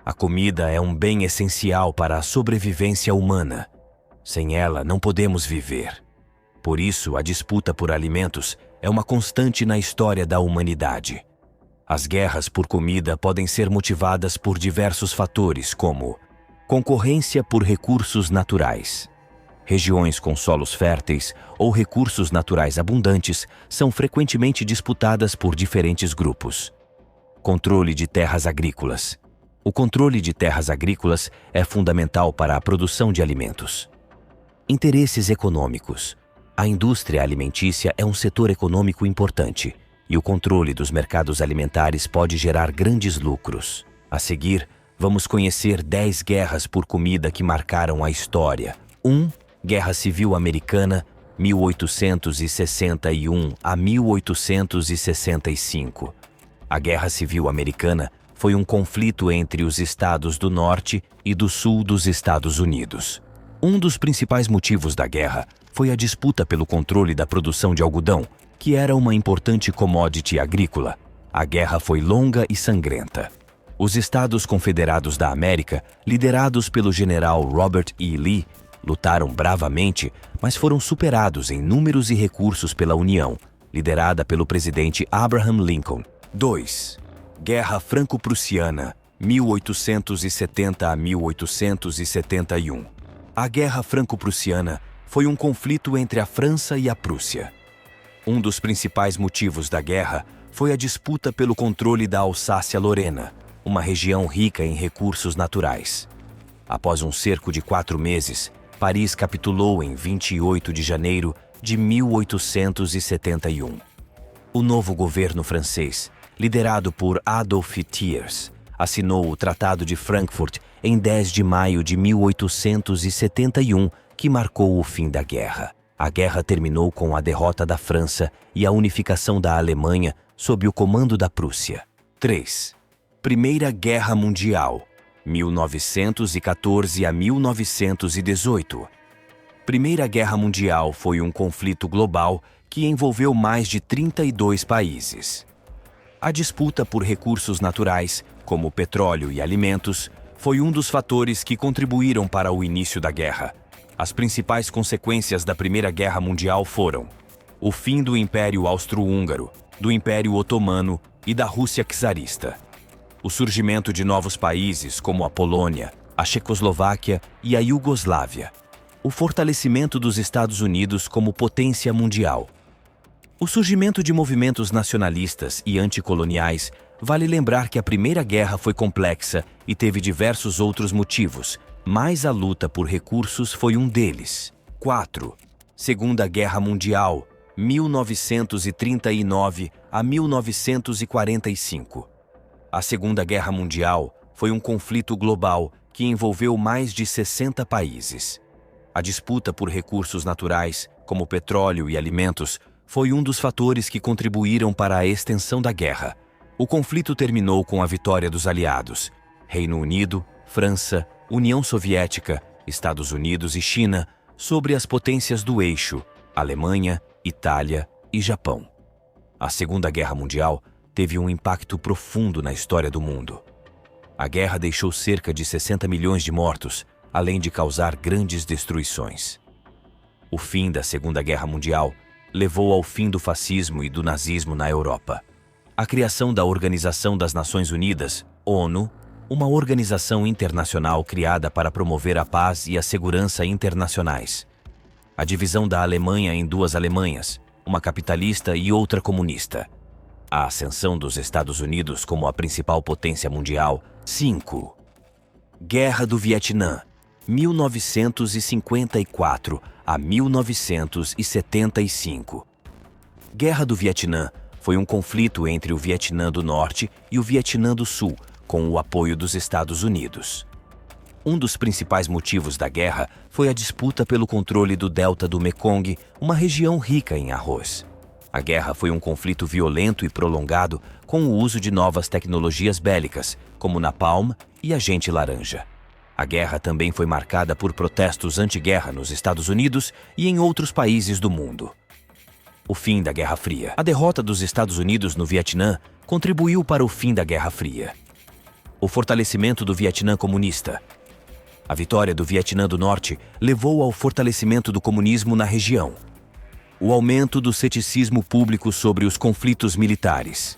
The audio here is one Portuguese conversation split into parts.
A comida é um bem essencial para a sobrevivência humana. Sem ela, não podemos viver. Por isso, a disputa por alimentos é uma constante na história da humanidade. As guerras por comida podem ser motivadas por diversos fatores, como concorrência por recursos naturais. Regiões com solos férteis ou recursos naturais abundantes são frequentemente disputadas por diferentes grupos. Controle de terras agrícolas. O controle de terras agrícolas é fundamental para a produção de alimentos. Interesses econômicos. A indústria alimentícia é um setor econômico importante e o controle dos mercados alimentares pode gerar grandes lucros. A seguir, vamos conhecer 10 guerras por comida que marcaram a história. 1. Guerra Civil Americana, 1861 a 1865. A Guerra Civil Americana foi um conflito entre os estados do norte e do sul dos Estados Unidos. Um dos principais motivos da guerra foi a disputa pelo controle da produção de algodão, que era uma importante commodity agrícola. A guerra foi longa e sangrenta. Os Estados Confederados da América, liderados pelo general Robert E. Lee, lutaram bravamente, mas foram superados em números e recursos pela União, liderada pelo presidente Abraham Lincoln. 2. Guerra Franco-Prussiana, 1870 a 1871. A Guerra Franco-Prussiana foi um conflito entre a França e a Prússia. Um dos principais motivos da guerra foi a disputa pelo controle da Alsácia-Lorena, uma região rica em recursos naturais. Após um cerco de 4 meses, Paris capitulou em 28 de janeiro de 1871. O novo governo francês, liderado por Adolphe Thiers, assinou o Tratado de Frankfurt em 10 de maio de 1871, que marcou o fim da guerra. A guerra terminou com a derrota da França e a unificação da Alemanha sob o comando da Prússia. 3. Primeira Guerra Mundial, 1914 a 1918. Primeira Guerra Mundial foi um conflito global que envolveu mais de 32 países. A disputa por recursos naturais, como petróleo e alimentos, foi um dos fatores que contribuíram para o início da guerra. As principais consequências da Primeira Guerra Mundial foram o fim do Império Austro-Húngaro, do Império Otomano e da Rússia czarista. O surgimento de novos países como a Polônia, a Checoslováquia e a Iugoslávia. O fortalecimento dos Estados Unidos como potência mundial. O surgimento de movimentos nacionalistas e anticoloniais. Vale lembrar que a Primeira Guerra foi complexa e teve diversos outros motivos, mas a luta por recursos foi um deles. 4. Segunda Guerra Mundial, 1939 a 1945. A Segunda Guerra Mundial foi um conflito global que envolveu mais de 60 países. A disputa por recursos naturais, como petróleo e alimentos, foi um dos fatores que contribuíram para a extensão da guerra. O conflito terminou com a vitória dos aliados, Reino Unido, França, União Soviética, Estados Unidos e China, sobre as potências do eixo, Alemanha, Itália e Japão. A Segunda Guerra Mundial teve um impacto profundo na história do mundo. A guerra deixou cerca de 60 milhões de mortos, além de causar grandes destruições. O fim da Segunda Guerra Mundial levou ao fim do fascismo e do nazismo na Europa. A criação da Organização das Nações Unidas, ONU, uma organização internacional criada para promover a paz e a segurança internacionais. A divisão da Alemanha em 2 Alemanhas, uma capitalista e outra comunista. A ascensão dos Estados Unidos como a principal potência mundial. 5. Guerra do Vietnã, 1954 a 1975. Guerra do Vietnã foi um conflito entre o Vietnã do Norte e o Vietnã do Sul, com o apoio dos Estados Unidos. Um dos principais motivos da guerra foi a disputa pelo controle do delta do Mekong, uma região rica em arroz. A guerra foi um conflito violento e prolongado com o uso de novas tecnologias bélicas, como napalm e agente laranja. A guerra também foi marcada por protestos anti-guerra nos Estados Unidos e em outros países do mundo. O fim da Guerra Fria. A derrota dos Estados Unidos no Vietnã contribuiu para o fim da Guerra Fria. O fortalecimento do Vietnã comunista. A vitória do Vietnã do Norte levou ao fortalecimento do comunismo na região. O aumento do ceticismo público sobre os conflitos militares.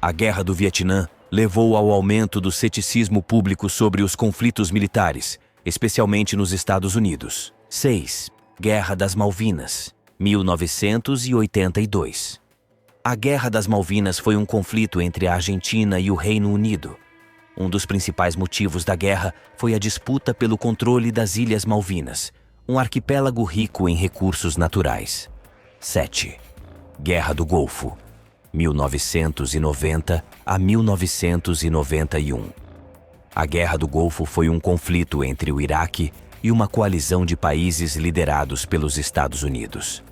A Guerra do Vietnã levou ao aumento do ceticismo público sobre os conflitos militares, especialmente nos Estados Unidos. 6. Guerra das Malvinas, 1982. A Guerra das Malvinas foi um conflito entre a Argentina e o Reino Unido. Um dos principais motivos da guerra foi a disputa pelo controle das Ilhas Malvinas, um arquipélago rico em recursos naturais. 7. Guerra do Golfo, 1990 a 1991. A Guerra do Golfo foi um conflito entre o Iraque e uma coalizão de países liderados pelos Estados Unidos.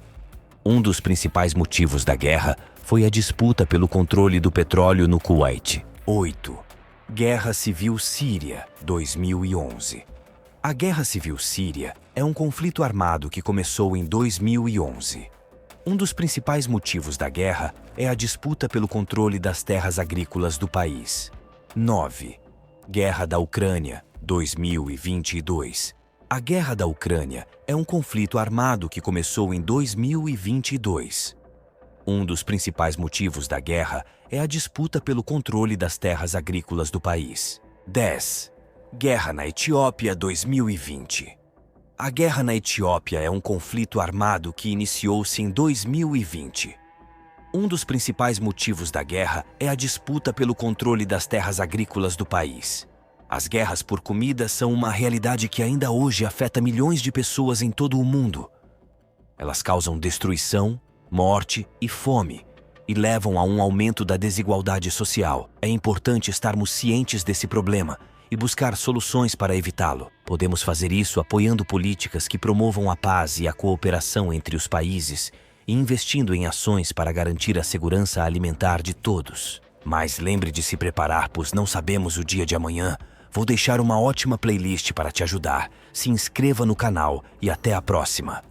Um dos principais motivos da guerra foi a disputa pelo controle do petróleo no Kuwait. 8. Guerra Civil Síria, 2011. A Guerra Civil Síria é um conflito armado que começou em 2011. Um dos principais motivos da guerra é a disputa pelo controle das terras agrícolas do país. 9. Guerra da Ucrânia, 2022. A Guerra da Ucrânia é um conflito armado que começou em 2022. Um dos principais motivos da guerra é a disputa pelo controle das terras agrícolas do país. 10. Guerra na Etiópia 2020. A guerra na Etiópia é um conflito armado que iniciou-se em 2020. Um dos principais motivos da guerra é a disputa pelo controle das terras agrícolas do país. As guerras por comida são uma realidade que ainda hoje afeta milhões de pessoas em todo o mundo. Elas causam destruição, morte e fome, e levam a um aumento da desigualdade social. É importante estarmos cientes desse problema e buscar soluções para evitá-lo. Podemos fazer isso apoiando políticas que promovam a paz e a cooperação entre os países e investindo em ações para garantir a segurança alimentar de todos. Mas lembre de se preparar, pois não sabemos o dia de amanhã. Vou deixar uma ótima playlist para te ajudar. Se inscreva no canal e até a próxima.